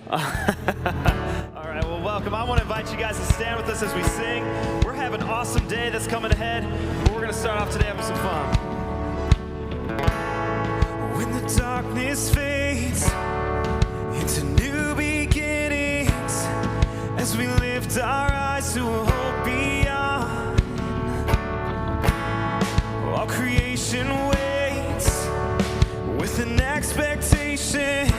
All right, well, welcome. I want to invite you guys to stand with us as we sing. We're having an awesome day that's coming ahead, but we're going to start off today having some fun. When the darkness fades into new beginnings, as we lift our eyes to a hope beyond, all creation waits with an expectation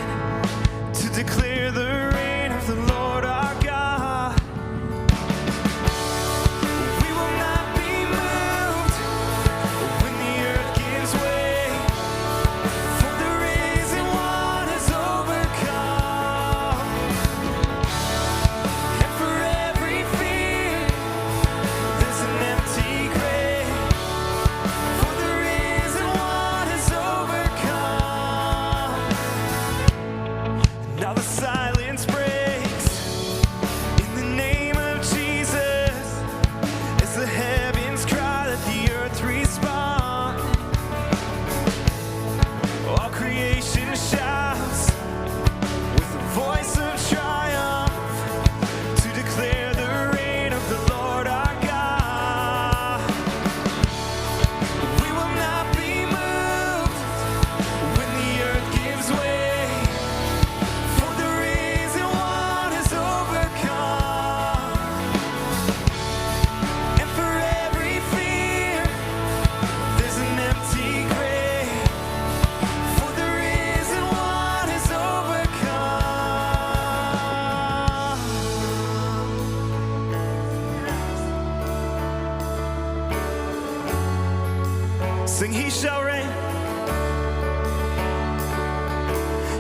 to declare the reign of the Lord our God. We will not be moved when the earth gives way, for the risen one has overcome. And for every fear, there's an empty grave, for the risen one has overcome. Now the silence breaks in the name of Jesus, as the heavens cry, let the earth respond. All creation shouts with a voice of triumph to declare the reign of the Lord our God. We will not be moved when the earth gives way, for the risen one has overcome. And for every fear, there's an empty grave, for the risen one has overcome. Sing, he shall reign,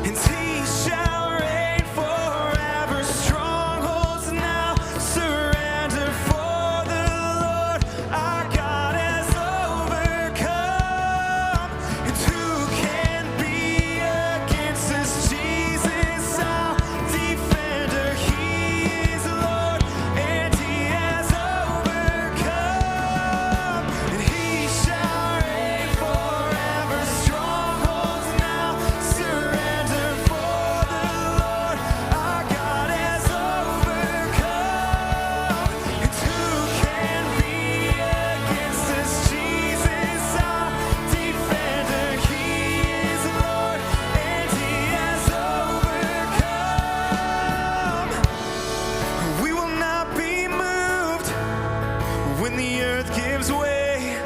and he shall reign forever. Strongholds now surrender, for the Lord our God has overcome. And who can be against us? Jesus our defender, he is Lord, and he has overcome. And he shall reign forever. Strongholds now surrender, for the Lord our God has overcome. And who can be against us? Jesus our defender, he is Lord, and he has overcome. We will not be moved when the earth gives way,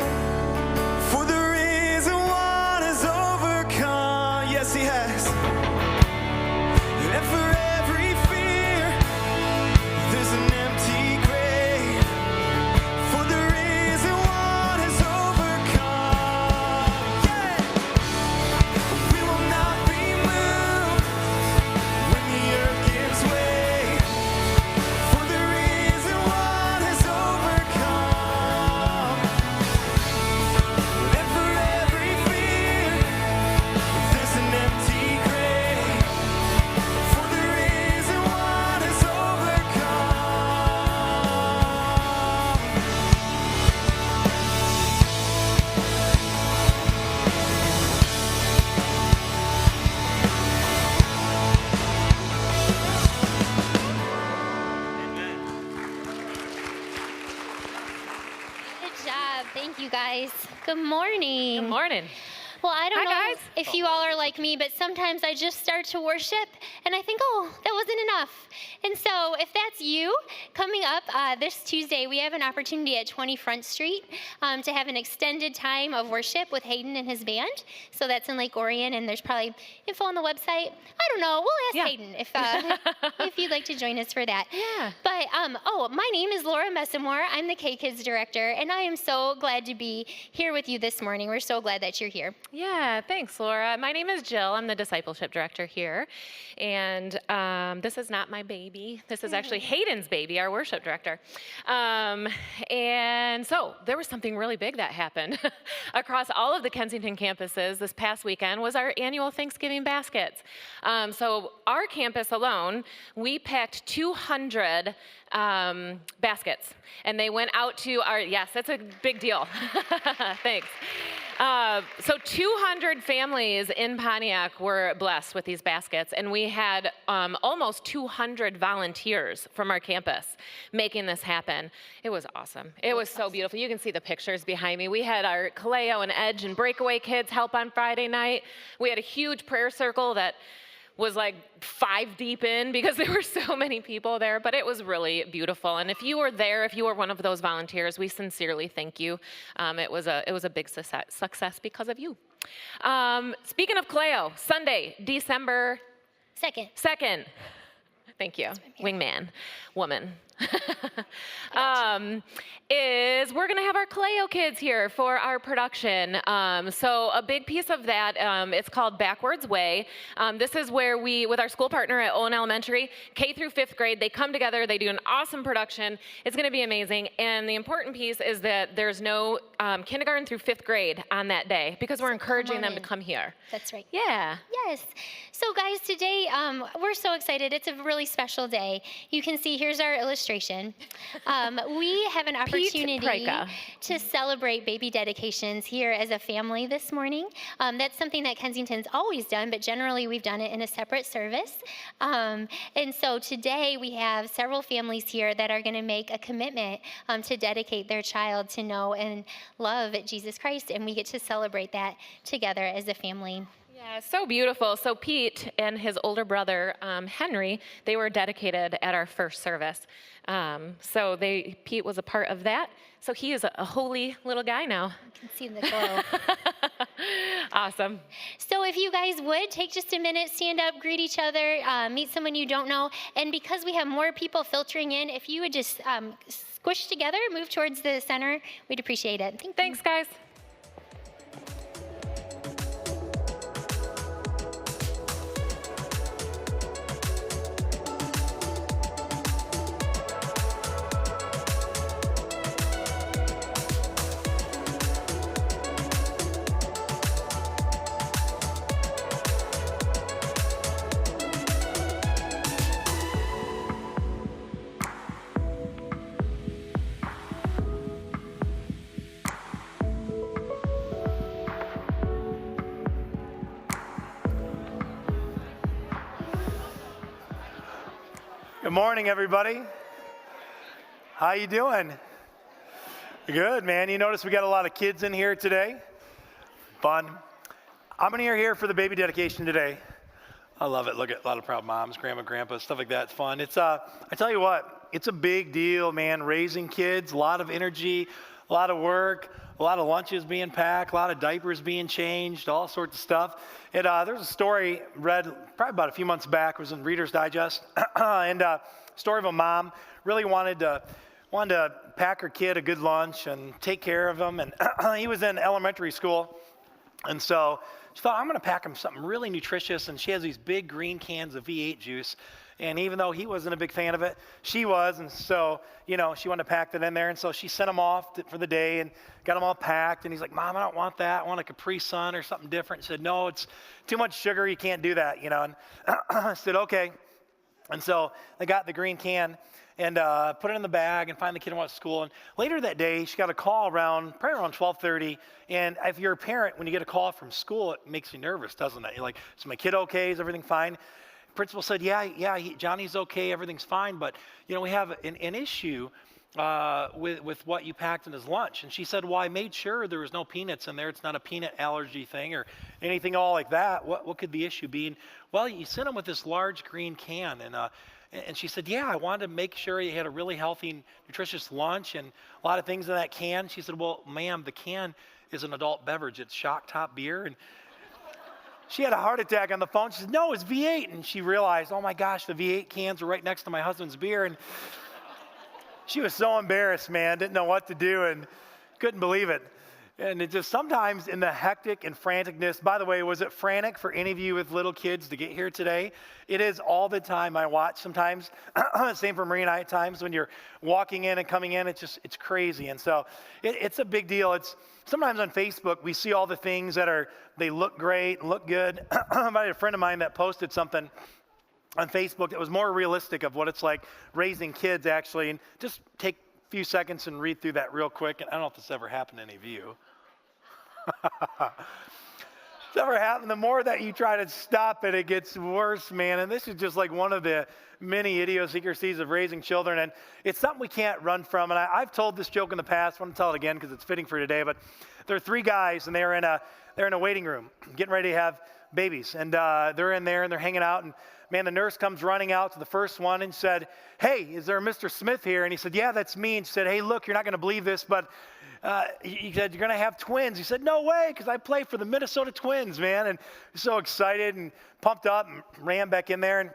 for the risen one has overcome. Yes, he has. And for every fear, there's an empty grave, for the risen one has overcome. Yeah. We will not be moved when the earth gives way, for the risen one has overcome. And for every fear, there's an empty grave, for the risen one has overcome. Good job. Thank you, guys. Good morning. Good morning. Well, I don't Hi, know guys. if you all are like me, but sometimes I just start to worship and I think, oh, that wasn't enough. And so if that's you, coming up this Tuesday, we have an opportunity at 20 Front Street to have an extended time of worship with Hayden and his band. So that's in Lake Orion, and there's probably info on the website. I don't know. We'll ask Yeah. Hayden if you'd like to join us for that. Yeah. But, my name is Laura Messamore. I'm the K-Kids director, and I am so glad to be here with you this morning. We're so glad that you're here. Yeah, thanks, Laura. My name is Jill. I'm the discipleship director here. And this is not my baby. This is actually Hayden's baby, our worship director. And so there was something really big that happened across all of the Kensington campuses this past weekend was our annual Thanksgiving baskets. So our campus alone, we packed 200 baskets. And they went out to our, yes, that's a big deal. Thanks. So 200 families in Pontiac were blessed with these baskets, and we had almost 200 volunteers from our campus making this happen. It was awesome. It was so beautiful. You can see the pictures behind me. We had our Kaleo and Edge and Breakaway kids help on Friday night. We had a huge prayer circle that was like 5 deep in because there were so many people there, but it was really beautiful. And if you were there, if you were one of those volunteers, we sincerely thank you. It was a big success because of you. Speaking of Kaleo, Sunday, December 2nd. Thank you, wingman, woman. Is we're gonna have our Kaleo kids here for our production. So a big piece of that, it's called Backwards Way. This is where we, with our school partner at Owen Elementary, K through 5th grade, they come together, they do an awesome production. It's gonna be amazing. And the important piece is that there's no kindergarten through 5th grade on that day because we're encouraging them to come here. That's right. Yeah. Yes. So guys, today we're so excited. It's a really special day. You can see, here's our illustration. We have an opportunity to celebrate baby dedications here as a family this morning. That's something that Kensington's always done, but generally we've done it in a separate service. And so today we have several families here that are going to make a commitment to dedicate their child to know and love Jesus Christ, and we get to celebrate that together as a family. Yeah, so beautiful. So Pete and his older brother, Henry, they were dedicated at our first service. So Pete was a part of that. So he is a holy little guy now. You can see the glow. Awesome. So if you guys would, take just a minute, stand up, greet each other, meet someone you don't know. And because we have more people filtering in, if you would just squish together, move towards the center, we'd appreciate it. Thanks, guys. Good morning, everybody. How you doing? Good, man. You notice we got a lot of kids in here today. Fun. I'm here for the baby dedication today. I love it. Look at a lot of proud moms, grandma, grandpa, stuff like that. It's fun. It's I tell you what, it's a big deal, man. Raising kids, a lot of energy, a lot of work, a lot of lunches being packed, a lot of diapers being changed, all sorts of stuff. There's a story read probably about a few months back. It was in Reader's Digest, and story of a mom really wanted to pack her kid a good lunch and take care of him. And he was in elementary school, and so she thought, I'm going to pack him something really nutritious. And she has these big green cans of V8 juice. And even though he wasn't a big fan of it, she was. And so, she wanted to pack that in there. And so she sent him off for the day and got them all packed. And he's like, Mom, I don't want that. I want a Capri Sun or something different. She said, no, it's too much sugar. You can't do that, And I said, okay. And so they got the green can and put it in the bag and finally the kid went to school. And later that day, she got a call probably around 12:30. And if you're a parent, when you get a call from school, it makes you nervous, doesn't it? You're like, is my kid okay? Is everything fine? Principal said, Johnny's okay, everything's fine, but we have an issue with what you packed in his lunch. And she said, well, I made sure there was no peanuts in there. It's not a peanut allergy thing or anything all like that. What could the issue be? And, well, you sent him with this large green can. And she said, I wanted to make sure he had a really healthy, nutritious lunch and a lot of things in that can. She said, well, ma'am, the can is an adult beverage. It's Shock Top beer. And she had a heart attack on the phone. She said, no, it's V8. And she realized, oh my gosh, the V8 cans were right next to my husband's beer. And she was so embarrassed, man, didn't know what to do and couldn't believe it. And it just sometimes in the hectic and franticness, by the way, was it frantic for any of you with little kids to get here today? It is all the time. I watch sometimes, same for Marie and I at times when you're walking in and coming in, it's crazy. And so it's a big deal. It's sometimes on Facebook, we see all the things they look great and look good. I had a friend of mine that posted something on Facebook that was more realistic of what it's like raising kids actually. And just take a few seconds and read through that real quick. And I don't know if this ever happened to any of you. It's ever happened? The more that you try to stop it, it gets worse, man. And this is just like one of the many idiosyncrasies of raising children. And it's something we can't run from. And I've told this joke in the past. I want to tell it again because it's fitting for today. But there are three guys, and they're in a waiting room, getting ready to have babies. And they're in there, and they're hanging out. And man, the nurse comes running out to the first one and said, "Hey, is there a Mr. Smith here?" And he said, "Yeah, that's me." And she said, "Hey, look, you're not going to believe this, but he said, you're going to have twins." He said, "No way, because I play for the Minnesota Twins, man." And he's so excited and pumped up and ran back in there. And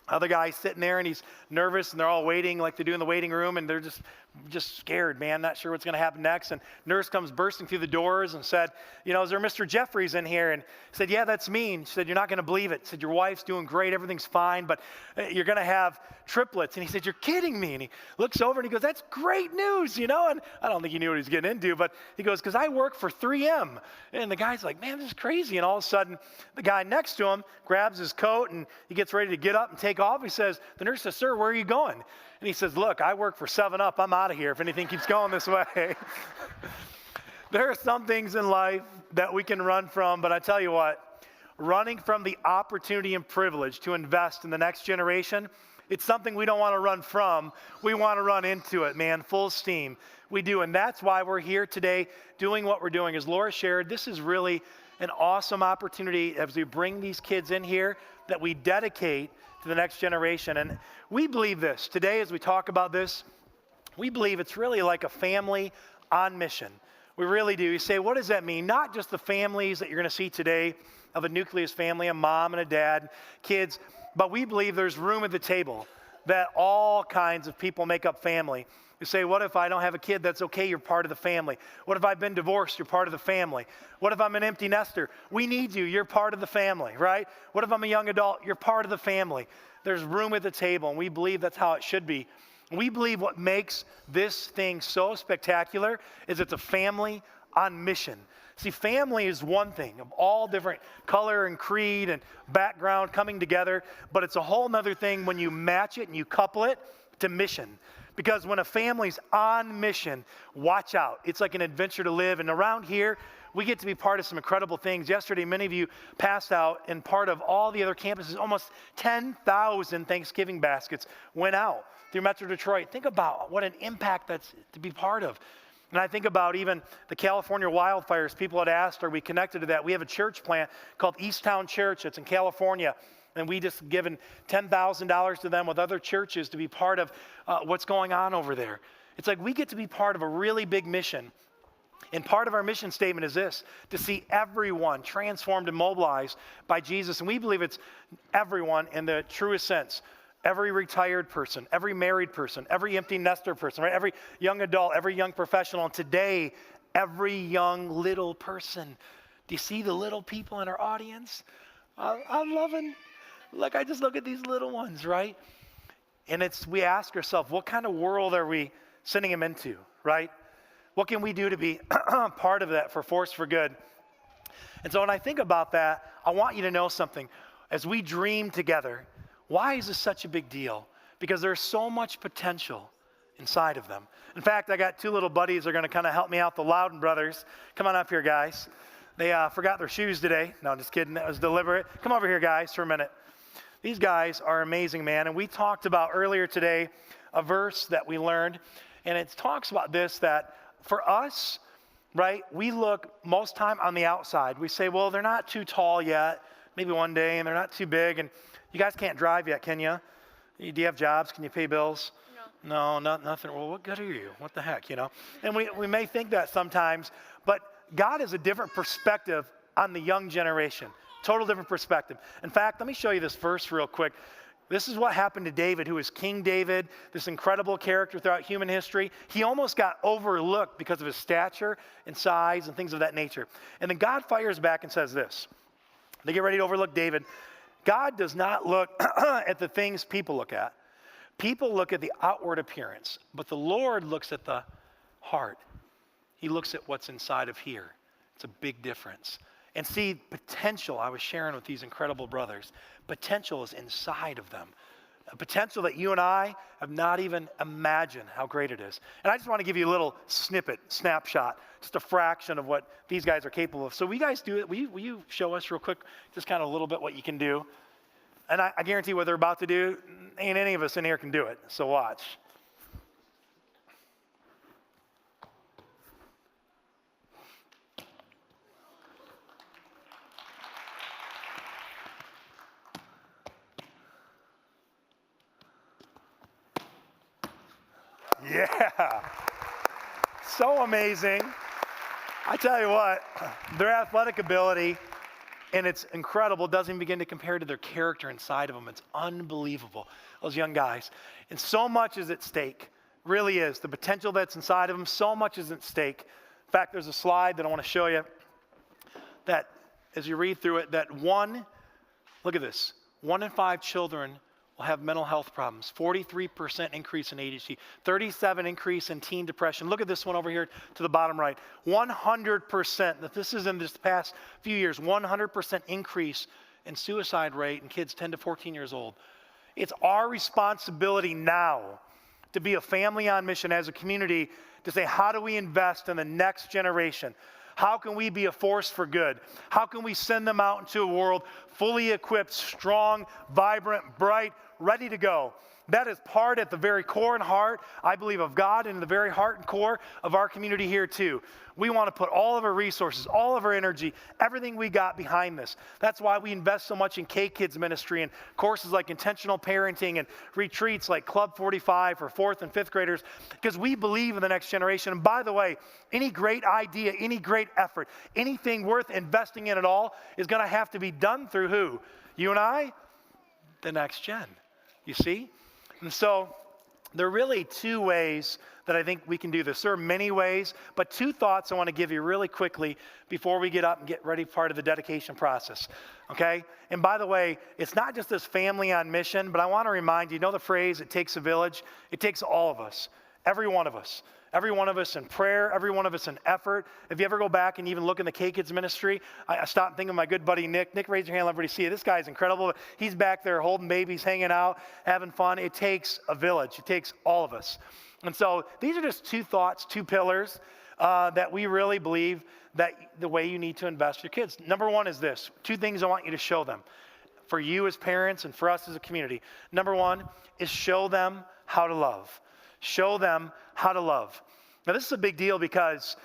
other guy's sitting there, and he's nervous, and they're all waiting like they do in the waiting room, and they're just scared, man, not sure what's going to happen next. And nurse comes bursting through the doors and said, "Is there Mr. Jeffries in here?" And he said, "Yeah, that's me." And she said, "You're not going to believe it." She said, "Your wife's doing great, everything's fine, but you're going to have triplets." And he said, "You're kidding me." And he looks over and he goes, "That's great news, And I don't think he knew what he was getting into, but he goes, "Because I work for 3M. And the guy's like, "Man, this is crazy." And all of a sudden, the guy next to him grabs his coat and he gets ready to get up and take off. The nurse says, "Sir, where are you going?" And he says, "Look, I work for 7-Up. I'm out of here if anything keeps going this way." There are some things in life that we can run from, but I tell you what, running from the opportunity and privilege to invest in the next generation, it's something we don't want to run from. We want to run into it, man, full steam. We do, and that's why we're here today doing what we're doing. As Laura shared, this is really an awesome opportunity as we bring these kids in here that we dedicate to the next generation. And we believe this. Today, as we talk about this, we believe it's really like a family on mission. We really do. You say, what does that mean? Not just the families that you're going to see today of a nucleus family, a mom and a dad, kids, but we believe there's room at the table that all kinds of people make up family. You say, what if I don't have a kid? That's okay, you're part of the family. What if I've been divorced? You're part of the family. What if I'm an empty nester? We need you, you're part of the family, right? What if I'm a young adult? You're part of the family. There's room at the table, and we believe that's how it should be. We believe what makes this thing so spectacular is it's a family on mission. See, family is one thing of all different color and creed and background coming together, but it's a whole nother thing when you match it and you couple it to mission. Because when a family's on mission, watch out. It's like an adventure to live. And around here, we get to be part of some incredible things. Yesterday, many of you passed out, and part of all the other campuses, almost 10,000 Thanksgiving baskets went out through Metro Detroit. Think about what an impact that's to be part of. And I think about even the California wildfires. People had asked, are we connected to that? We have a church plant called Easttown Church. It's in California. And we just given $10,000 to them with other churches to be part of what's going on over there. It's like we get to be part of a really big mission. And part of our mission statement is this, to see everyone transformed and mobilized by Jesus. And we believe it's everyone in the truest sense. Every retired person, every married person, every empty nester person, right? Every young adult, every young professional, and today, every young little person. Do you see the little people in our audience? I'm loving, like I just look at these little ones, right? And we ask ourselves, what kind of world are we sending them into, right? What can we do to be part of that for Force for Good? And so when I think about that, I want you to know something. As we dream together, why is this such a big deal? Because there's so much potential inside of them. In fact, I got two little buddies that are going to kind of help me out, the Loudon brothers. Come on up here, guys. They forgot their shoes today. No, I'm just kidding. That was deliberate. Come over here, guys, for a minute. These guys are amazing, man. And we talked about earlier today a verse that we learned. And it talks about this, that for us, right, we look most time on the outside. We say, well, they're not too tall yet. Maybe one day, and they're not too big. And you guys can't drive yet, can you? Do you have jobs? Can you pay bills? No, nothing. Well, what good are you? What the heck, And we may think that sometimes, but God has a different perspective on the young generation. Total different perspective. In fact, let me show you this verse real quick. This is what happened to David, who is King David, this incredible character throughout human history. He almost got overlooked because of his stature and size and things of that nature. And then God fires back and says this. They get ready to overlook David. God does not look at the things people look at. People look at the outward appearance, but the Lord looks at the heart. He looks at what's inside of here. It's a big difference. And see, potential, I was sharing with these incredible brothers, potential is inside of them. a potential that you and I have not even imagined how great it is. And I just want to give you a little snapshot, just a fraction of what these guys are capable of. So will you guys do it? Will you show us real quick, just kind of a little bit what you can do? And I guarantee what they're about to do, ain't any of us in here can do it. So watch. Yeah, so amazing. I tell you what, their athletic ability, and it's incredible, doesn't even begin to compare to their character inside of them. It's unbelievable, those young guys. And so much is at stake, really is. The potential that's inside of them, so much is at stake. In fact, there's a slide that I want to show you that, as you read through it, that look at this, 1 in 5 children will have mental health problems, 43% increase in ADHD, 37% increase in teen depression. Look at this one over here to the bottom right, 100%, that this is in this past few years, 100% increase in suicide rate in kids 10 to 14 years old. It's our responsibility now to be a family on mission as a community to say, how do we invest in the next generation? How can we be a force for good? How can we send them out into a world fully equipped, strong, vibrant, bright, ready to go? That is part at the very core and heart, I believe, of God, and the very heart and core of our community here too. We want to put all of our resources, all of our energy, everything we got behind this. That's why we invest so much in K-Kids ministry and courses like intentional parenting and retreats like Club 45 for 4th and 5th graders, because we believe in the next generation. And by the way, any great idea, any great effort, anything worth investing in at all is going to have to be done through who? You and I? The next gen. You see? And so there are really 2 ways that I think we can do this. There are many ways, but 2 thoughts I want to give you really quickly before we get up and get ready part of the dedication process, okay? And by the way, it's not just this family on mission, but I want to remind you, know the phrase, it takes a village? It takes all of us, every one of us. Every one of us in prayer, every one of us in effort. If you ever go back and even look in the K-Kids ministry, I stopped thinking of my good buddy Nick. Nick, raise your hand, let everybody see it. This guy's incredible. He's back there holding babies, hanging out, having fun. It takes a village. It takes all of us. And so these are just 2 thoughts, 2 pillars that we really believe that the way you need to invest your kids. Number 1 is this. 2 things I want you to show them for you as parents and for us as a community. Number 1 is show them how to love. Show them how to love. Now, this is a big deal because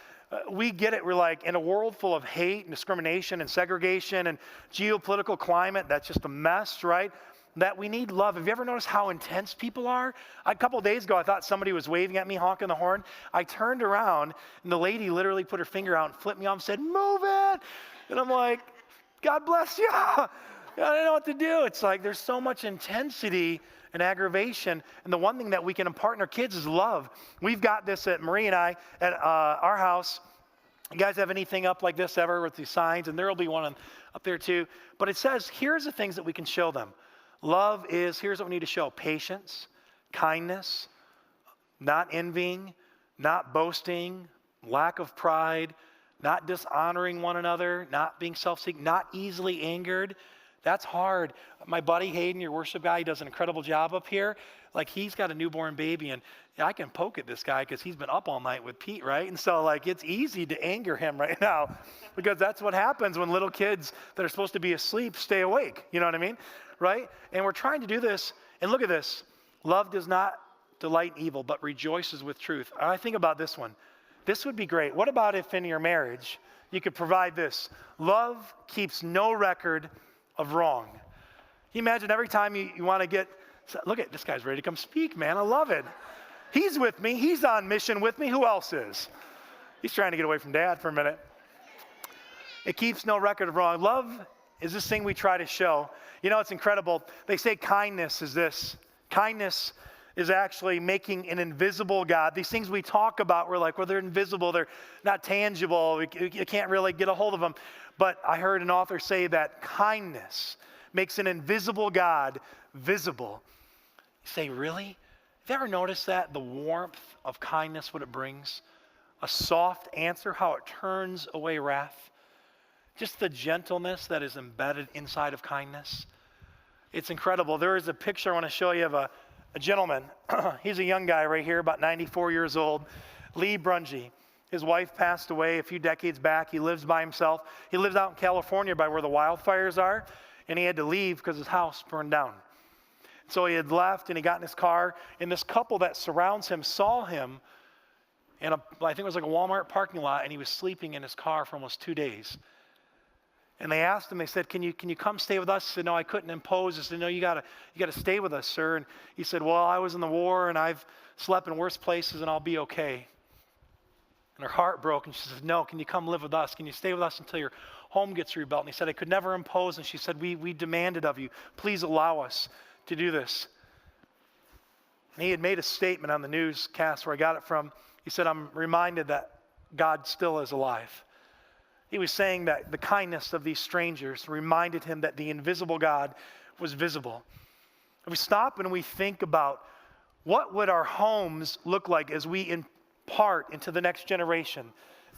we get it. We're like in a world full of hate and discrimination and segregation and geopolitical climate that's just a mess, right? That we need love. Have you ever noticed how intense people are? A couple of days ago, I thought somebody was waving at me, honking the horn. I turned around, and the lady literally put her finger out and flipped me off and said, "Move it!" And I'm like, God bless you. I don't know what to do. It's like there's so much intensity and aggravation. And the one thing that we can impart in our kids is love. We've got this at Marie and I at our house. You guys have anything up like this ever with these signs? And there will be one up there too. But it says, here's the things that we can show them. Love is, here's what we need to show: patience, kindness, not envying, not boasting, lack of pride, not dishonoring one another, not being self-seeking, not easily angered. That's hard. My buddy Hayden, your worship guy, he does an incredible job up here. Like, he's got a newborn baby, and I can poke at this guy because he's been up all night with Pete, right? And so, like, it's easy to anger him right now because that's what happens when little kids that are supposed to be asleep stay awake. You know what I mean? Right? And we're trying to do this. And look at this. Love does not delight in evil, but rejoices with truth. I think about this one. This would be great. What about if in your marriage you could provide this? Love keeps no record of wrong. Can you imagine every time you want to get, look at this guy's ready to come speak, man. I love it. He's with me. He's on mission with me. Who else is? He's trying to get away from dad for a minute. It keeps no record of wrong. Love is this thing we try to show. You know, it's incredible. They say kindness is this. Kindness is actually making an invisible God. These things we talk about, we're like, well, they're invisible. They're not tangible. You can't really get a hold of them. But I heard an author say that kindness makes an invisible God visible. You say, really? Have you ever noticed that? The warmth of kindness, what it brings? A soft answer, how it turns away wrath. Just the gentleness that is embedded inside of kindness. It's incredible. There is a picture I want to show you of a gentleman. He's a young guy right here, about 94 years old, Lee Brungy. His wife passed away a few decades back. He lives by himself. He lives out in California by where the wildfires are, and he had to leave because his house burned down. So he had left, and he got in his car, and this couple that surrounds him saw him in I think it was like a Walmart parking lot, and he was sleeping in his car for almost 2 days. And they asked him, they said, can you come stay with us? He said, no, I couldn't impose. They said, no, you gotta stay with us, sir. And he said, well, I was in the war, and I've slept in worse places, and I'll be okay. And her heart broke, and she said, no, can you come live with us? Can you stay with us until your home gets rebuilt? And he said, I could never impose. And she said, we demanded of you, please allow us to do this. And he had made a statement on the newscast where I got it from. He said, I'm reminded that God still is alive. He was saying that the kindness of these strangers reminded him that the invisible God was visible. If we stop and we think about what would our homes look like as we impart into the next generation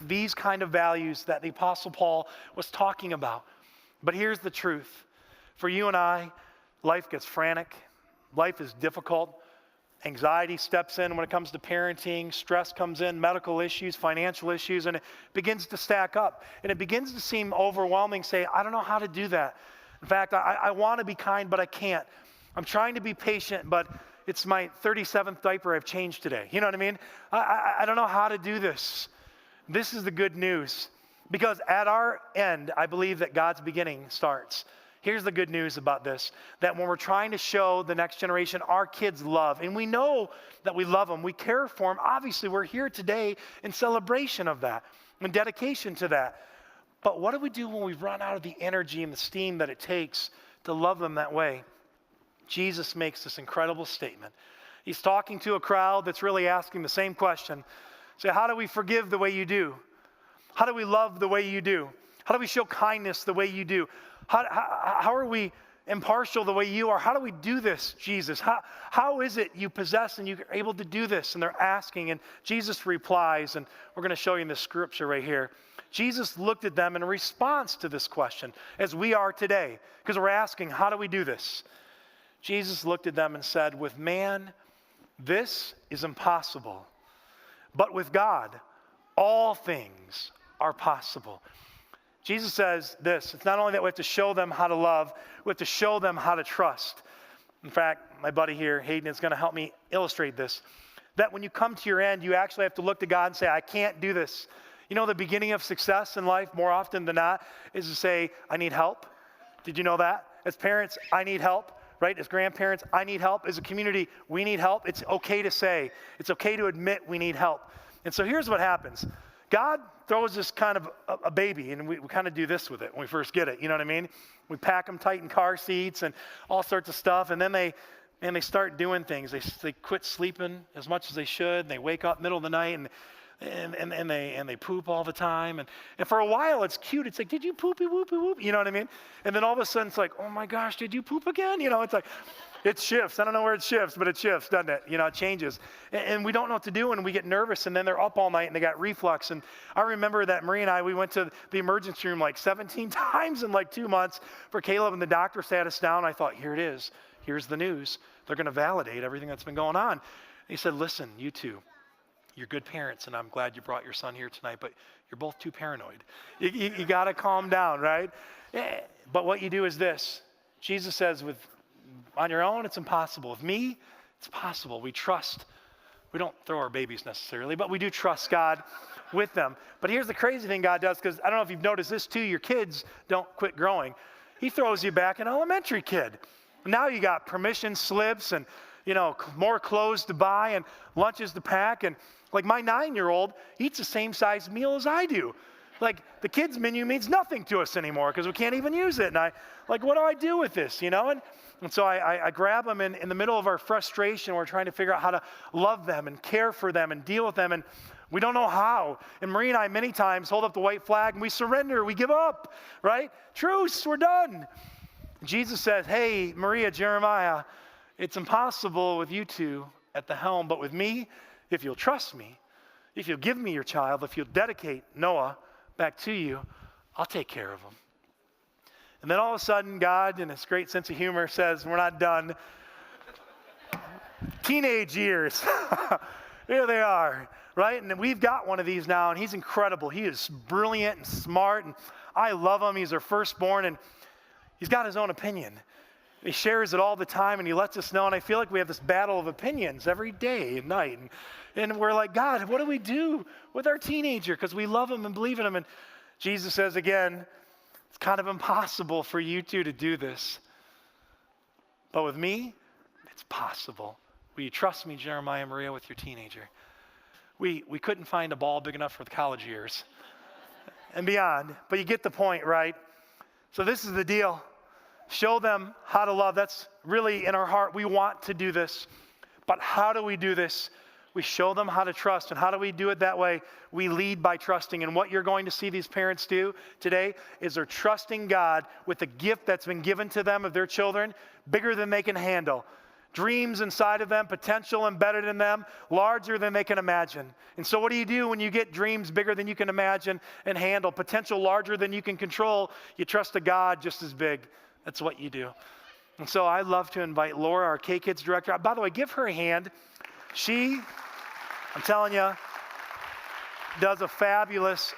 these kind of values that the Apostle Paul was talking about. But here's the truth. For you and I, life gets frantic. Life is difficult. Anxiety steps in when it comes to parenting. Stress comes in, medical issues, financial issues, and it begins to stack up. And it begins to seem overwhelming, say, I don't know how to do that. In fact, I want to be kind, but I can't. I'm trying to be patient, but it's my 37th diaper I've changed today. You know what I mean? I don't know how to do this. This is the good news. Because at our end, I believe that God's beginning starts. Here's the good news about this, that when we're trying to show the next generation our kids love, and we know that we love them, we care for them, obviously we're here today in celebration of that, in dedication to that. But what do we do when we run out of the energy and the steam that it takes to love them that way? Jesus makes this incredible statement. He's talking to a crowd that's really asking the same question. Say, how do we forgive the way you do? How do we love the way you do? How do we show kindness the way you do? How are we impartial the way you are? How do we do this, Jesus? How is it you possess and you're able to do this? And they're asking, and Jesus replies, and we're going to show you in this scripture right here. Jesus looked at them in response to this question, as we are today, because we're asking, how do we do this? Jesus looked at them and said, with man, this is impossible, but with God, all things are possible. Jesus says this, it's not only that we have to show them how to love, we have to show them how to trust. In fact, my buddy here, Hayden, is going to help me illustrate this. That when you come to your end, you actually have to look to God and say, I can't do this. You know, the beginning of success in life, more often than not, is to say, I need help. Did you know that? As parents, I need help, right? As grandparents, I need help. As a community, we need help. It's okay to say. It's okay to admit we need help. And so here's what happens. God throws this kind of a baby, and we kind of do this with it when we first get it. You know what I mean? We pack them tight in car seats and all sorts of stuff, and then they start doing things. They quit sleeping as much as they should. And they wake up middle of the night and they poop all the time. And for a while, it's cute. It's like, did you poopy whoopy whoop? You know what I mean? And then all of a sudden, it's like, oh my gosh, did you poop again? You know, it's like, it shifts. I don't know where it shifts, but it shifts, doesn't it? You know, it changes. And we don't know what to do, and we get nervous, and then they're up all night, and they got reflux. And I remember that Marie and I, we went to the emergency room like 17 times in like 2 months for Caleb, and the doctor sat us down. I thought, here it is. Here's the news. They're going to validate everything that's been going on. And he said, listen, you two, you're good parents, and I'm glad you brought your son here tonight, but you're both too paranoid. You got to calm down, right? But what you do is this. Jesus says, on your own, it's impossible. With me, it's possible. We trust. We don't throw our babies necessarily, but we do trust God with them. But here's the crazy thing God does, because I don't know if you've noticed this too, your kids don't quit growing. He throws you back an elementary kid. Now you got permission slips and, you know, more clothes to buy and lunches to pack. And like my 9-year-old eats the same size meal as I do. Like the kids menu means nothing to us anymore because we can't even use it. And what do I do with this, you know? And so I grab them in the middle of our frustration. We're trying to figure out how to love them and care for them and deal with them. And we don't know how. And Marie and I many times hold up the white flag and we surrender. We give up, right? Truce, we're done. Jesus says, hey, Maria, Jeremiah, it's impossible with you two at the helm. But with me, if you'll trust me, if you'll give me your child, if you'll dedicate Noah back to you, I'll take care of him. And then all of a sudden, God, in his great sense of humor, says, we're not done. Teenage years. Here they are, right? And we've got one of these now, and he's incredible. He is brilliant and smart, and I love him. He's our firstborn, and he's got his own opinion. He shares it all the time, and he lets us know, and I feel like we have this battle of opinions every day and night. And we're like, God, what do we do with our teenager? Because we love him and believe in him. And Jesus says again, it's kind of impossible for you two to do this. But with me, it's possible. Will you trust me, Jeremiah and Maria, with your teenager? We couldn't find a ball big enough for the college years and beyond. But you get the point, right? So this is the deal. Show them how to love. That's really in our heart. We want to do this. But how do we do this? We show them how to trust. And how do we do it that way? We lead by trusting. And what you're going to see these parents do today is they're trusting God with the gift that's been given to them of their children, bigger than they can handle. Dreams inside of them, potential embedded in them, larger than they can imagine. And so what do you do when you get dreams bigger than you can imagine and handle, potential larger than you can control? You trust a God just as big. That's what you do. And so I'd love to invite Laura, our K-Kids director. By the way, give her a hand. She, I'm telling you, does a fabulous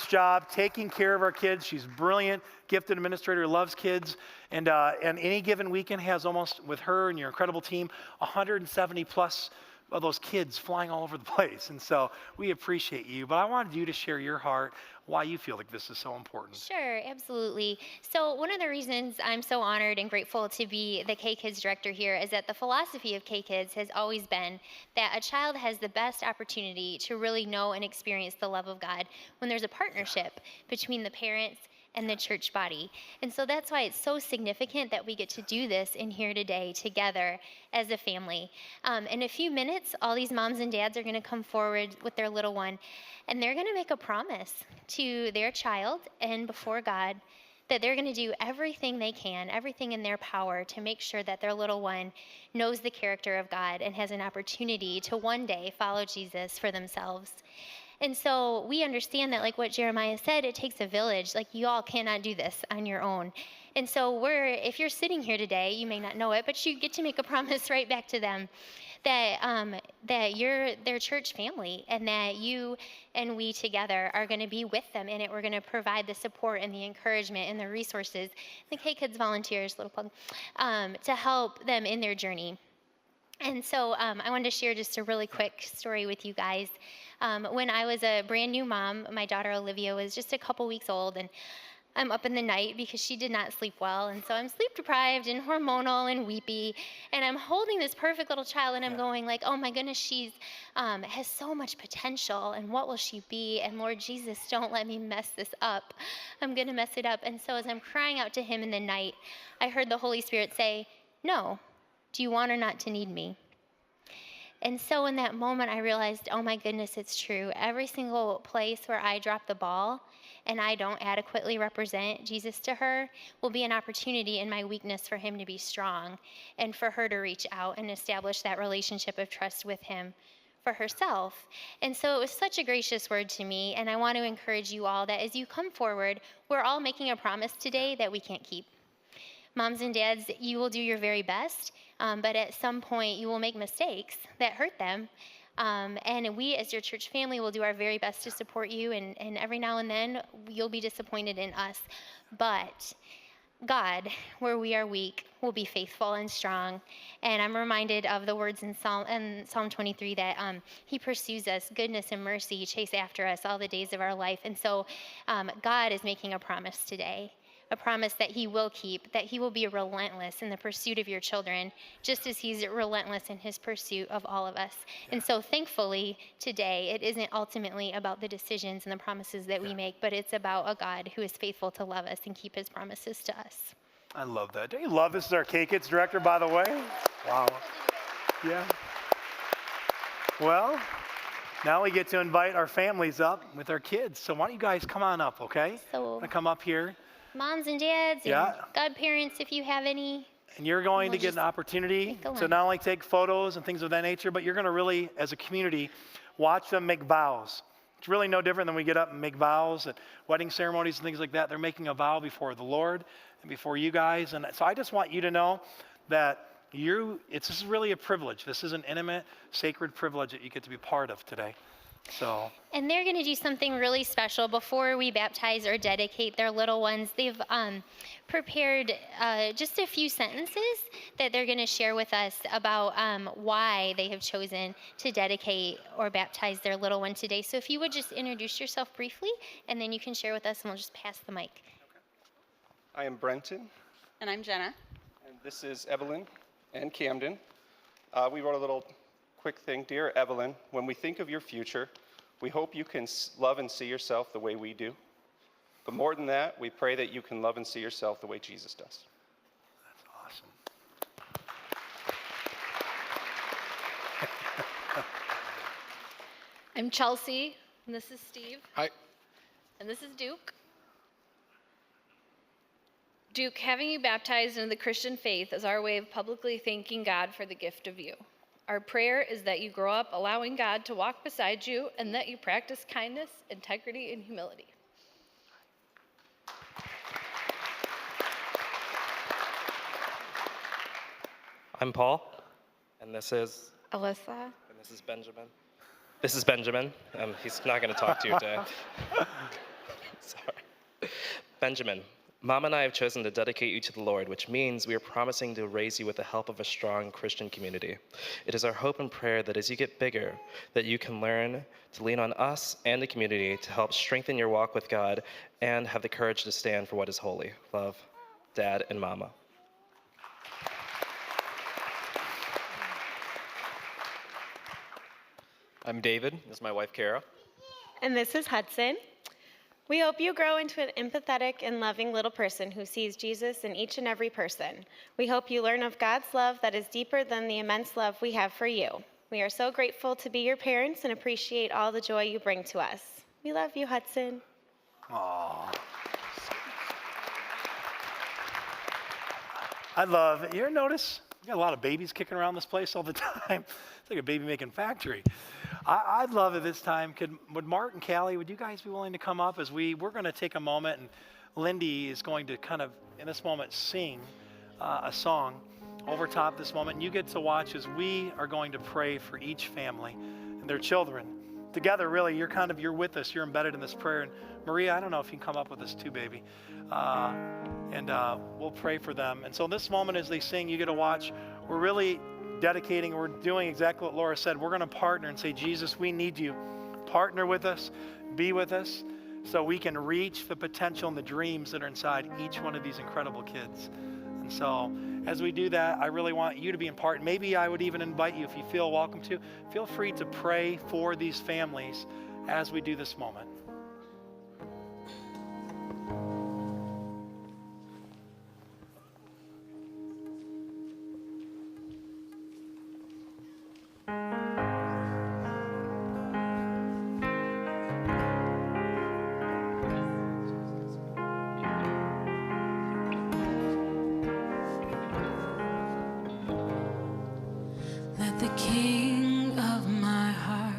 job taking care of our kids. She's brilliant, gifted administrator, loves kids. And any given weekend has almost, with her and your incredible team, 170 plus of those kids flying all over the place. And so we appreciate you. But I wanted you to share your heart, why you feel like this is so important. Sure, absolutely. So one of the reasons I'm so honored and grateful to be the K-Kids director here is that the philosophy of K-Kids has always been that a child has the best opportunity to really know and experience the love of God when there's a partnership between the parents and the church body. And so that's why it's so significant that we get to do this in here today together as a family. In a few minutes, all these moms and dads are going to come forward with their little one, and they're going to make a promise to their child and before God that they're going to do everything they can, everything in their power to make sure that their little one knows the character of God and has an opportunity to one day follow Jesus for themselves. And so we understand that, like what Jeremiah said, it takes a village. Like, you all cannot do this on your own. And so if you're sitting here today, you may not know it, but you get to make a promise right back to them that you're their church family, and that you and we together are going to be with them in it. We're going to provide the support and the encouragement and the resources, the K-Kids volunteers, little plug, to help them in their journey. And so I wanted to share just a really quick story with you guys. When I was a brand new mom, my daughter Olivia was just a couple weeks old, and I'm up in the night because she did not sleep well. And so I'm sleep deprived and hormonal and weepy, and I'm holding this perfect little child, and I'm going like, oh my goodness, she's has so much potential, and what will she be? And Lord Jesus, don't let me mess this up. I'm going to mess it up. And so as I'm crying out to him in the night, I heard the Holy Spirit say, no, do you want her not to need me? And so in that moment, I realized, oh my goodness, it's true. Every single place where I drop the ball and I don't adequately represent Jesus to her will be an opportunity in my weakness for him to be strong and for her to reach out and establish that relationship of trust with him for herself. And so it was such a gracious word to me, and I want to encourage you all that as you come forward, we're all making a promise today that we can't keep. Moms and dads, you will do your very best, but at some point you will make mistakes that hurt them. And we as your church family will do our very best to support you, and every now and then you'll be disappointed in us. But God, where we are weak, will be faithful and strong. And I'm reminded of the words in Psalm 23 that he pursues us, goodness and mercy chase after us all the days of our life. And so God is making a promise today. A promise that he will keep, that he will be relentless in the pursuit of your children, just as he's relentless in his pursuit of all of us. And so thankfully today, it isn't ultimately about the decisions and the promises that we make, but it's about a God who is faithful to love us and keep his promises to us. I love that. Don't you love this? Is our K-Kids director, by the way. Wow. Yeah. Well, now we get to invite our families up with our kids. So why don't you guys come on up, okay? So come up here. Moms and dads and godparents, if you have any. And you're going to get an opportunity to not only take photos and things of that nature, but you're going to really, as a community, watch them make vows It's really no different than we get up and make vows at wedding ceremonies and things like that. They're making a vow before the Lord and before you guys. And so I just want you to know that this is really a privilege. This is an intimate, sacred privilege that you get to be part of today. So. And they're going to do something really special before we baptize or dedicate their little ones. They've prepared just a few sentences that they're going to share with us about why they have chosen to dedicate or baptize their little one today. So if you would just introduce yourself briefly, and then you can share with us, and we'll just pass the mic. I am Brenton. And I'm Jenna. And this is Evelyn and Camden. We wrote a little quick thing. Dear Evelyn, when we think of your future, we hope you can love and see yourself the way we do. But more than that, we pray that you can love and see yourself the way Jesus does. That's awesome. I'm Chelsea, and this is Steve. Hi. And this is Duke. Duke, having you baptized into the Christian faith is our way of publicly thanking God for the gift of you. Our prayer is that you grow up allowing God to walk beside you and that you practice kindness, integrity, and humility. I'm Paul, and this is Alyssa. and this is Benjamin. This is Benjamin. He's not going to talk to you today. Sorry. Benjamin, Mom and I have chosen to dedicate you to the Lord, which means we are promising to raise you with the help of a strong Christian community. It is our hope and prayer that as you get bigger, that you can learn to lean on us and the community to help strengthen your walk with God and have the courage to stand for what is holy. Love, Dad and Mama. I'm David. This is my wife, Kara. And this is Hudson. We hope you grow into an empathetic and loving little person who sees Jesus in each and every person. We hope you learn of God's love that is deeper than the immense love we have for you. We are so grateful to be your parents and appreciate all the joy you bring to us. We love you, Hudson. Aww. I love it. You ever notice? You got a lot of babies kicking around this place all the time. It's like a baby making factory. I'd love it this time. Would Mark and Callie, would you guys be willing to come up as we're going to take a moment, and Lindy is going to kind of, in this moment, sing a song over top this moment. And you get to watch as we are going to pray for each family and their children. Together, really, you're with us. You're embedded in this prayer. And Maria, I don't know if you can come up with us too, baby. And we'll pray for them. And so in this moment, as they sing, you get to watch. We're really dedicating, we're doing exactly what Laura said. We're going to partner and say, Jesus, we need you. Partner with us, be with us, so we can reach the potential and the dreams that are inside each one of these incredible kids. And so as we do that, I really want you to be in part. Maybe I would even invite you, if you feel welcome to, feel free to pray for these families as we do this moment. Let the King of my heart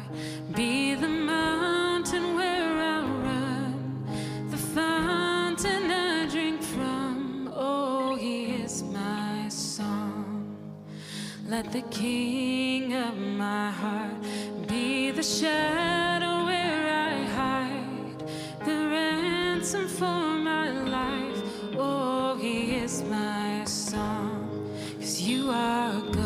be the mountain where I run, the fountain I drink from. Oh, he is my song. Let the King of my heart be the shadow where I hide, the ransom for my life. Oh, he is my song, 'cause you are good.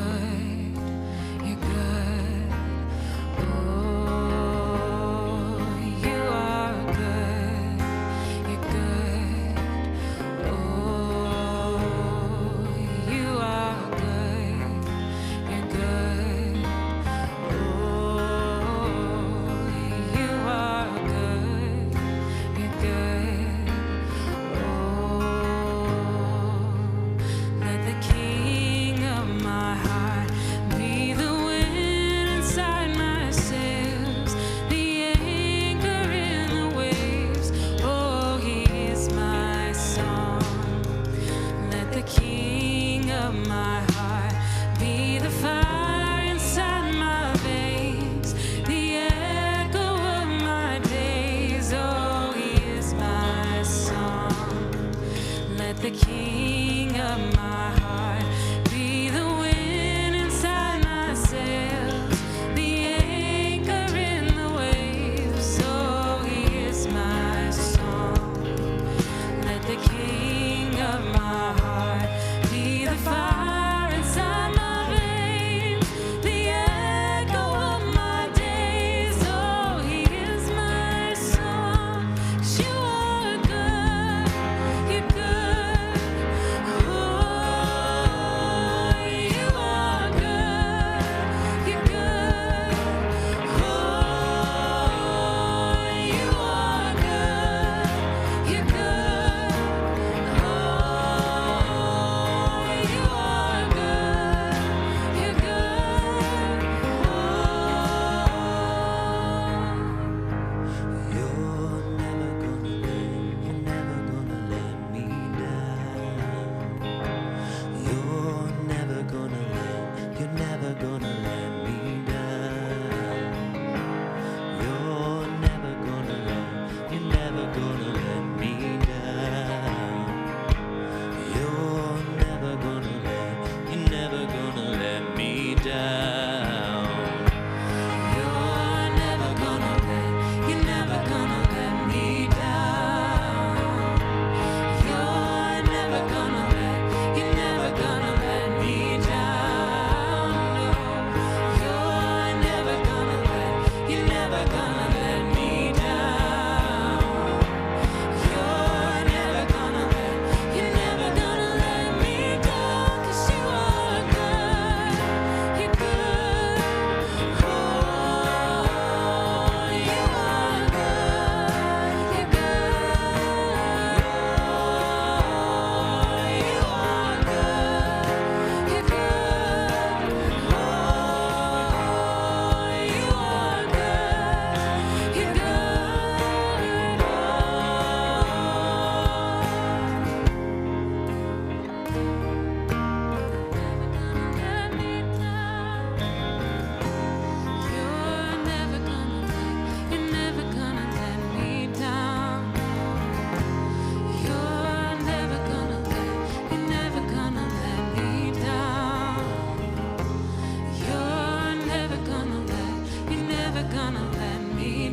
King of my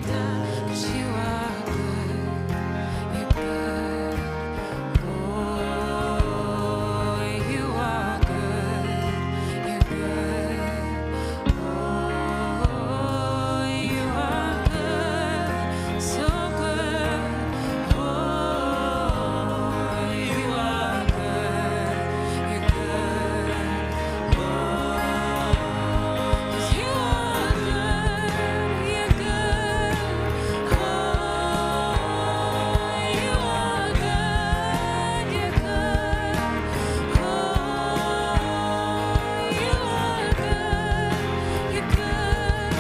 done, 'cause you are good. You're good. Oh, you are good. You're good. Oh, you are good. So good. Oh, you are good. You're good. Oh, 'cause you are good. You're good. Oh, you are good. You're good. Oh, you are good. You're good.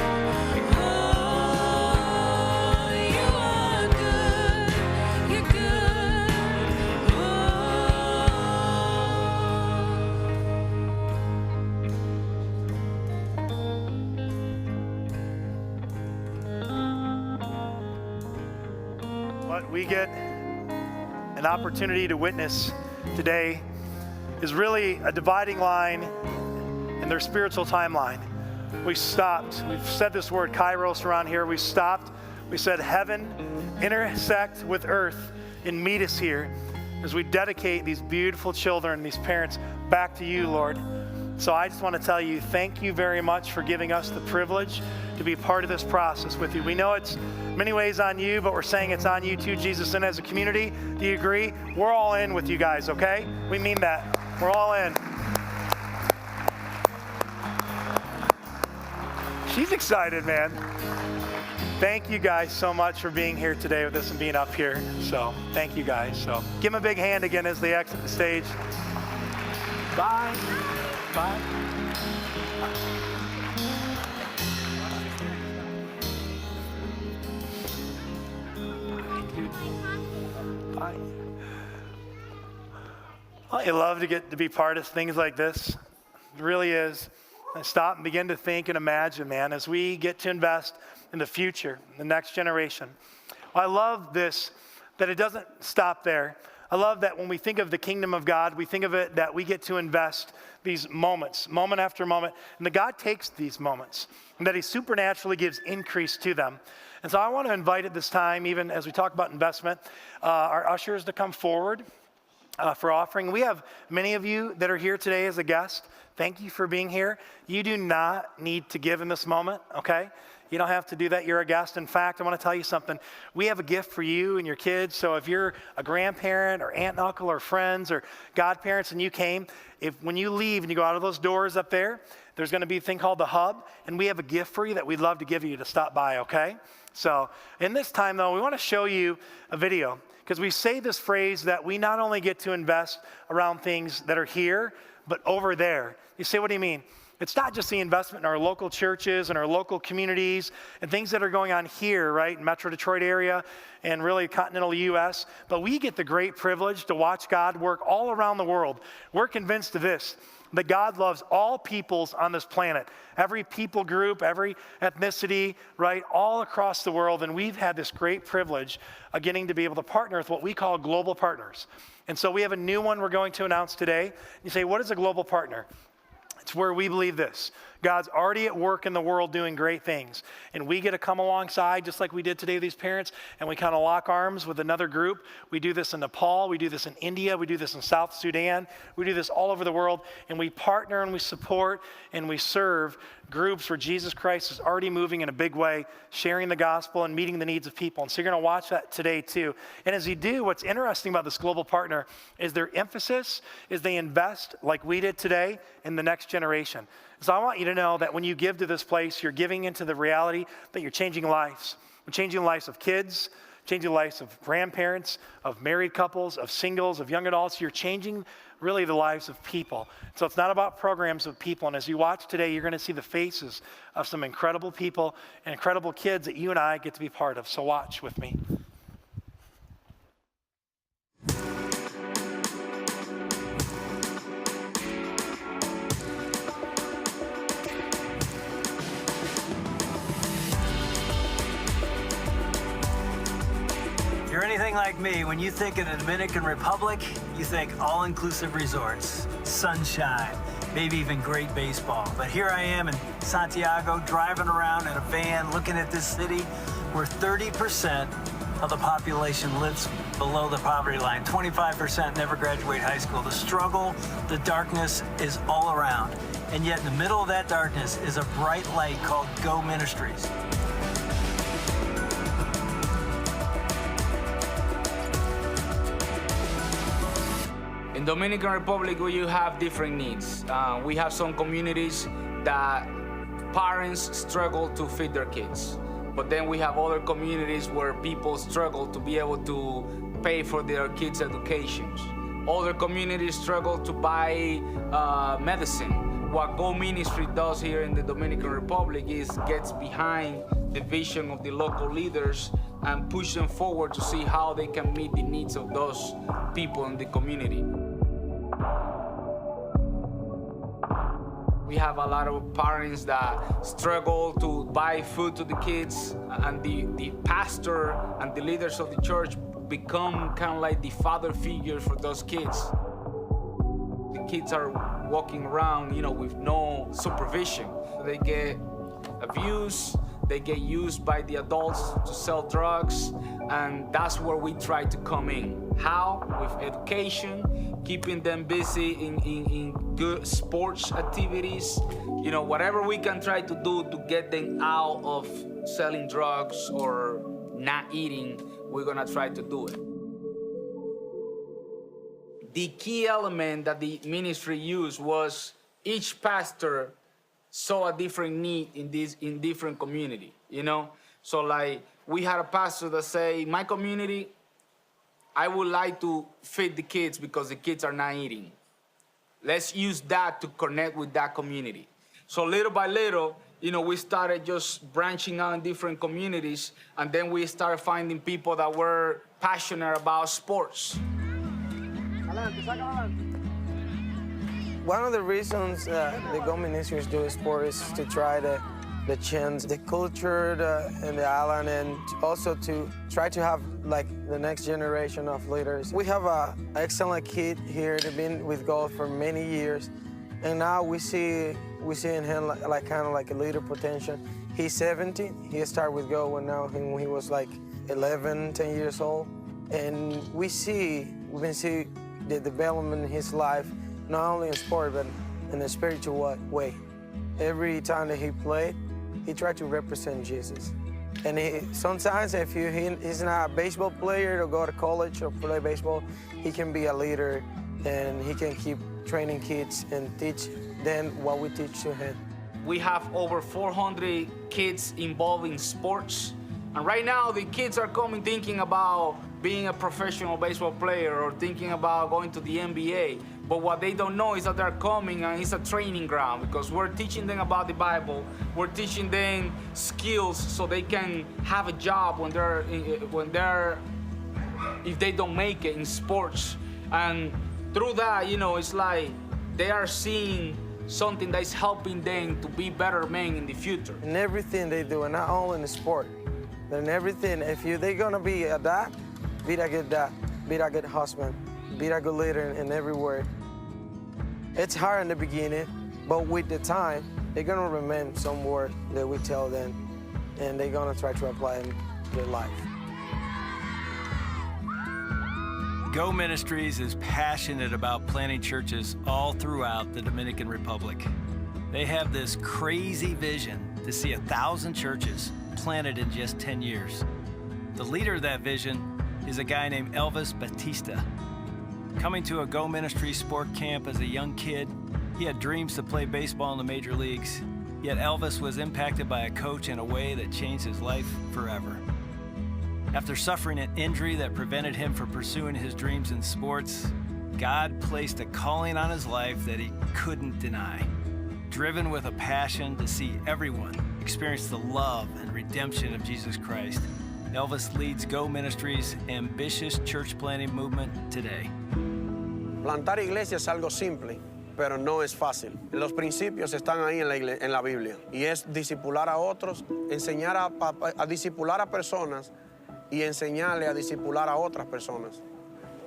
Oh, you are good. You're good. What we get an opportunity to witness today is really a dividing line in their spiritual timeline. We stopped. We've said this word kairos around here. We stopped. We said heaven intersect with earth and meet us here as we dedicate these beautiful children, these parents, back to you, Lord. So I just want to tell you, thank you very much for giving us the privilege to be part of this process with you. We know it's many ways on you, but we're saying it's on you too, Jesus. And as a community, do you agree? We're all in with you guys, okay? We mean that. We're all in. She's excited, man. Thank you guys so much for being here today with us and being up here. So thank you guys. So give them a big hand again as they exit the stage. Bye. Bye. Bye. I love to get to be part of things like this. It really is. I stop and begin to think and imagine, man, as we get to invest in the future, the next generation. I love this, that it doesn't stop there. I love that when we think of the kingdom of God, we think of it that we get to invest these moments, moment after moment, and that God takes these moments and that he supernaturally gives increase to them. And so I want to invite at this time, even as we talk about investment, our ushers to come forward for offering. We have many of you that are here today as a guest. Thank you for being here. You do not need to give in this moment, okay? You don't have to do that. You're a guest. In fact, I want to tell you something. We have a gift for you and your kids. So if you're a grandparent or aunt and uncle or friends or godparents and you came, when you leave and you go out of those doors up there, there's going to be a thing called the hub. And we have a gift for you that we'd love to give you to stop by, okay? So in this time, though, we want to show you a video because we say this phrase that we not only get to invest around things that are here, but over there. You say, what do you mean? It's not just the investment in our local churches and our local communities and things that are going on here, right, in Metro Detroit area and really continental U.S., but we get the great privilege to watch God work all around the world. We're convinced of this, that God loves all peoples on this planet, every people group, every ethnicity, right, all across the world, and we've had this great privilege of getting to be able to partner with what we call global partners. And so we have a new one we're going to announce today. You say, what is a global partner? It's where we believe this. God's already at work in the world doing great things. And we get to come alongside, just like we did today with these parents, and we kind of lock arms with another group. We do this in Nepal. We do this in India. We do this in South Sudan. We do this all over the world. And we partner and we support and we serve groups where Jesus Christ is already moving in a big way, sharing the gospel and meeting the needs of people. And so you're going to watch that today too. And as you do, what's interesting about this global partner is their emphasis is they invest, like we did today, in the next generation. So I want you to know that when you give to this place, you're giving into the reality that you're changing lives. You're changing the lives of kids, changing the lives of grandparents, of married couples, of singles, of young adults. You're changing really the lives of people. So it's not about programs of people. And as you watch today, you're going to see the faces of some incredible people and incredible kids that you and I get to be part of. So watch with me. If you're anything like me, when you think of the Dominican Republic, you think all-inclusive resorts, sunshine, maybe even great baseball. But here I am in Santiago, driving around in a van, looking at this city. where 30% of the population lives below the poverty line. 25% never graduate high school. The struggle, the darkness is all around. And yet in the middle of that darkness is a bright light called Go Ministries. In Dominican Republic, you have different needs. We have some communities that parents struggle to feed their kids. But then we have other communities where people struggle to be able to pay for their kids' educations. Other communities struggle to buy medicine. What Go Ministry does here in the Dominican Republic is gets behind the vision of the local leaders and push them forward to see how they can meet the needs of those people in the community. We have a lot of parents that struggle to buy food to the kids, and the pastor and the leaders of the church become kind of like the father figures for those kids. The kids are walking around, with no supervision. They get abused, they get used by the adults to sell drugs, and that's where we try to come in. How? With education, keeping them busy in good sports activities, whatever we can try to do to get them out of selling drugs or not eating, we're gonna try to do it. The key element that the ministry used was each pastor saw a different need in different community, So like we had a pastor that say, my community, I would like to feed the kids because the kids are not eating. Let's use that to connect with that community. So little by little, we started just branching out in different communities, and then we started finding people that were passionate about sports. One of the reasons the Go Ministries do sport is to try to change the culture in the island, and also to try to have like the next generation of leaders. We have an excellent kid here that's been with Go for many years, and now we see in him like kind of like a leader potential. He's 17. He started with Go when he was like 11, 10 years old, and we can see the development in his life, not only in sport but in a spiritual way. Every time that he played, he tried to represent Jesus. And sometimes if he's not a baseball player to go to college or play baseball, he can be a leader, and he can keep training kids and teach them what we teach to him. We have over 400 kids involved in sports. And right now, the kids are coming thinking about being a professional baseball player or thinking about going to the NBA. But what they don't know is that they're coming and it's a training ground, because we're teaching them about the Bible. We're teaching them skills so they can have a job if they don't make it in sports. And through that, it's like they are seeing something that is helping them to be better men in the future. In everything they do, and not only in the sport, but in everything. If they're gonna be a dad, be a good dad, be a good husband, be a good leader in every word. It's hard in the beginning, but with the time, they're gonna remember some word that we tell them, and they're gonna try to apply in their life. Go Ministries is passionate about planting churches all throughout the Dominican Republic. They have this crazy vision to see 1,000 churches planted in just 10 years. The leader of that vision is a guy named Elvis Batista. Coming to a Go Ministries sport camp as a young kid, he had dreams to play baseball in the major leagues, yet Elvis was impacted by a coach in a way that changed his life forever. After suffering an injury that prevented him from pursuing his dreams in sports, God placed a calling on his life that he couldn't deny. Driven with a passion to see everyone experience the love and redemption of Jesus Christ, Elvis leads Go Ministries' ambitious church planting movement today. Plantar iglesia es algo simple, pero no es fácil. Los principios están ahí en la Biblia, y es discipular a otros, enseñar a discipular a personas y enseñarle a discipular a otras personas.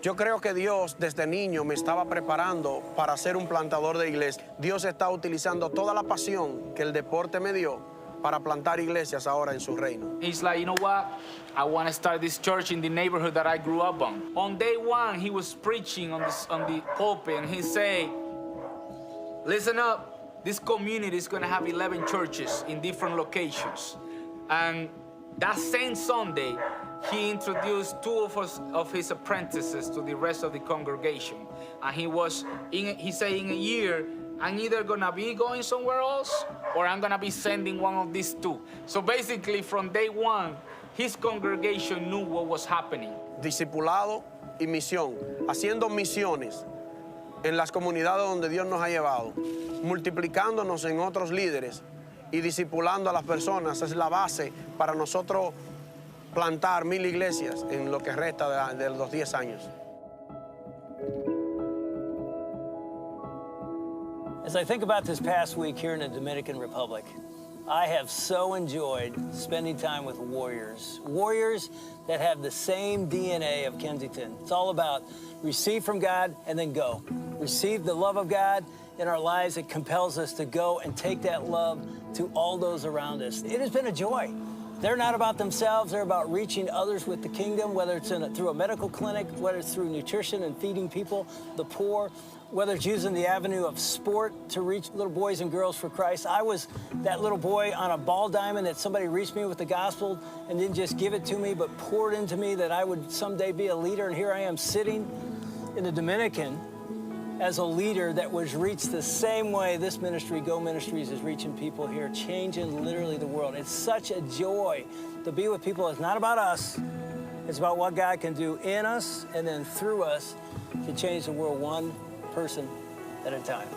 Yo creo que Dios desde niño me estaba preparando para ser un plantador de iglesia. Dios está utilizando toda la pasión que el deporte me dio para plantar iglesias ahora en su reino. He's like, you know what? I want to start this church in the neighborhood that I grew up on. On day one, he was preaching on the pulpit, and he said, listen up, this community is going to have 11 churches in different locations. And that same Sunday, he introduced two of his apprentices to the rest of the congregation. And he said, in a year, I'm either gonna be going somewhere else or I'm gonna be sending one of these two. So basically, from day one, his congregation knew what was happening. Discipulado y misión, haciendo misiones en las comunidades donde Dios nos ha llevado, multiplicándonos en otros líderes y discipulando a las personas es la base para nosotros plantar 1000 iglesias en lo que resta de los 10 años. As I think about this past week here in the Dominican Republic, I have so enjoyed spending time with warriors that have the same DNA of Kensington. It's all about receive from God and then go. Receive the love of God in our lives. It compels us to go and take that love to all those around us. It has been a joy. They're not about themselves. They're about reaching others with the kingdom, whether it's through a medical clinic, whether it's through nutrition and feeding people, the poor, whether it's using the avenue of sport to reach little boys and girls for Christ. I was that little boy on a ball diamond that somebody reached me with the gospel and didn't just give it to me, but poured into me that I would someday be a leader. And here I am sitting in the Dominican as a leader that was reached the same way this ministry, Go Ministries, is reaching people here, changing literally the world. It's such a joy to be with people. It's not about us. It's about what God can do in us and then through us to change the world one person at a time.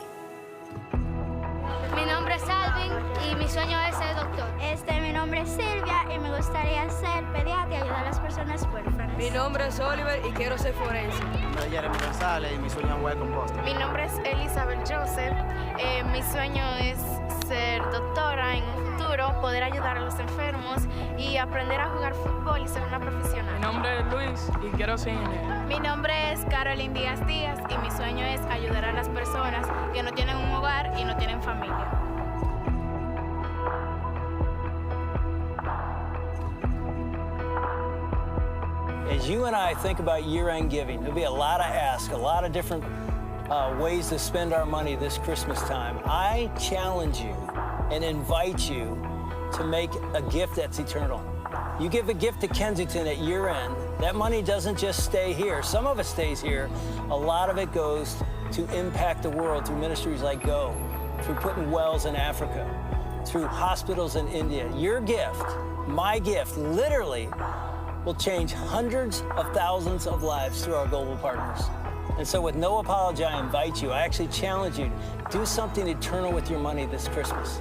Mi nombre es Alvin y mi sueño es ser doctor. Mi nombre es Silvia y me gustaría ser pediatra y ayudar a las personas huérfanas. Mi nombre es Oliver y quiero ser forense. Mi nombre es Jeremy González y mi sueño es jugar con Boston. Mi nombre es Elizabeth Joseph. Mi sueño es ser doctora en un futuro, poder ayudar a los enfermos y aprender a jugar fútbol y ser una profesional. Mi nombre es Luis y quiero ser ingeniero. Mi nombre es Carolyn Díaz Díaz y mi sueño es ayudar a las personas que no tienen un hogar y no tienen familia. As you and I think about year-end giving, there'll be a lot of ask, a lot of different ways to spend our money this Christmas time. I challenge you and invite you to make a gift that's eternal. You give a gift to Kensington at year-end, that money doesn't just stay here. Some of it stays here. A lot of it goes to impact the world through ministries like Go, through putting wells in Africa, through hospitals in India. Your gift, my gift, literally will change hundreds of thousands of lives through our global partners. And so with no apology, I invite you, I actually challenge you, do something eternal with your money this Christmas.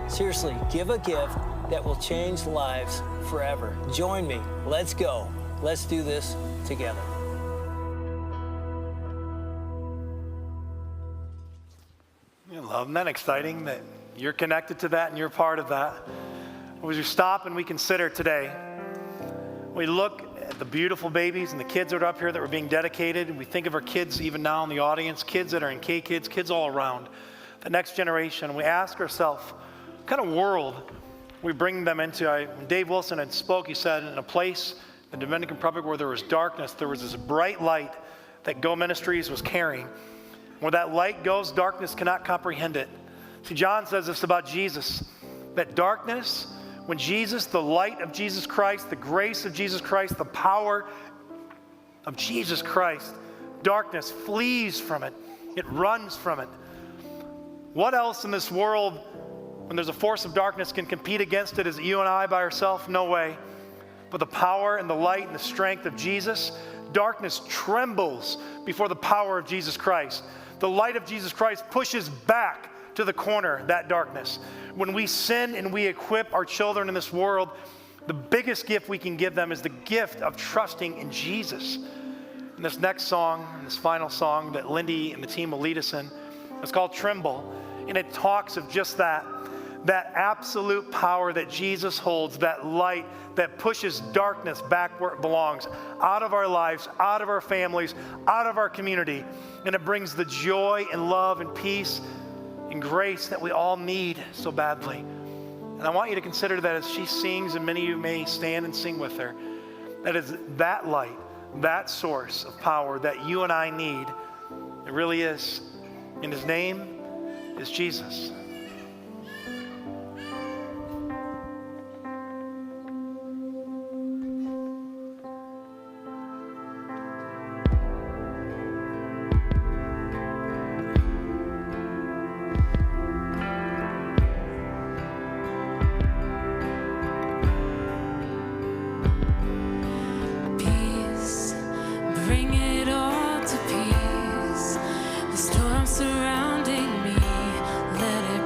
Seriously, give a gift that will change lives forever. Join me, let's go. Let's do this together. Isn't that exciting that you're connected to that and you're part of that? As we stop and we consider today, we look at the beautiful babies and the kids that are up here that were being dedicated, and we think of our kids even now in the audience, kids that are in K-Kids, kids all around, the next generation. We ask ourselves, what kind of world we bring them into? When Dave Wilson had spoke, he said, in a place in the Dominican Republic where there was darkness, there was this bright light that Go Ministries was carrying. Where that light goes, darkness cannot comprehend it. See, John says this about Jesus, that darkness, when Jesus, the light of Jesus Christ, the grace of Jesus Christ, the power of Jesus Christ, darkness flees from it. It runs from it. What else in this world, when there's a force of darkness, can compete against it? Is it you and I by ourselves? No way. But the power and the light and the strength of Jesus, darkness trembles before the power of Jesus Christ. The light of Jesus Christ pushes back to the corner that darkness. When we sin and we equip our children in this world, the biggest gift we can give them is the gift of trusting in Jesus. And this next song, and this final song that Lindy and the team will lead us in, it's called Tremble. And it talks of just that absolute power that Jesus holds, that light that pushes darkness back where it belongs, out of our lives, out of our families, out of our community. And it brings the joy and love and peace and grace that we all need so badly. And I want you to consider that as she sings, and many of you may stand and sing with her, that is that light, that source of power that you and I need. It really is. And his name is Jesus. Bring it all to peace. The storm surrounding me, let it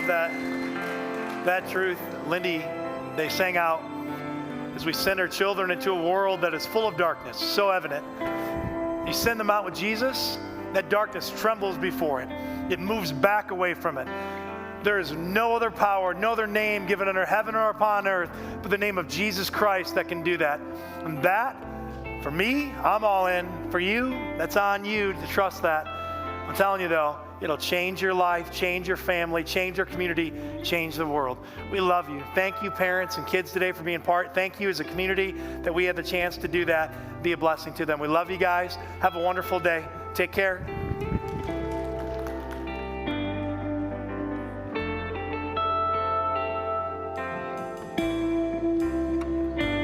love that truth. Lindy, they sang out, as we send our children into a world that is full of darkness, so evident. You send them out with Jesus, that darkness trembles before it. It moves back away from it. There is no other power, no other name given under heaven or upon earth but the name of Jesus Christ that can do that. And that, for me, I'm all in. For you, that's on you to trust that. I'm telling you though, it'll change your life, change your family, change your community, change the world. We love you. Thank you, parents and kids today, for being part. Thank you as a community that we had the chance to do that. Be a blessing to them. We love you guys. Have a wonderful day. Take care.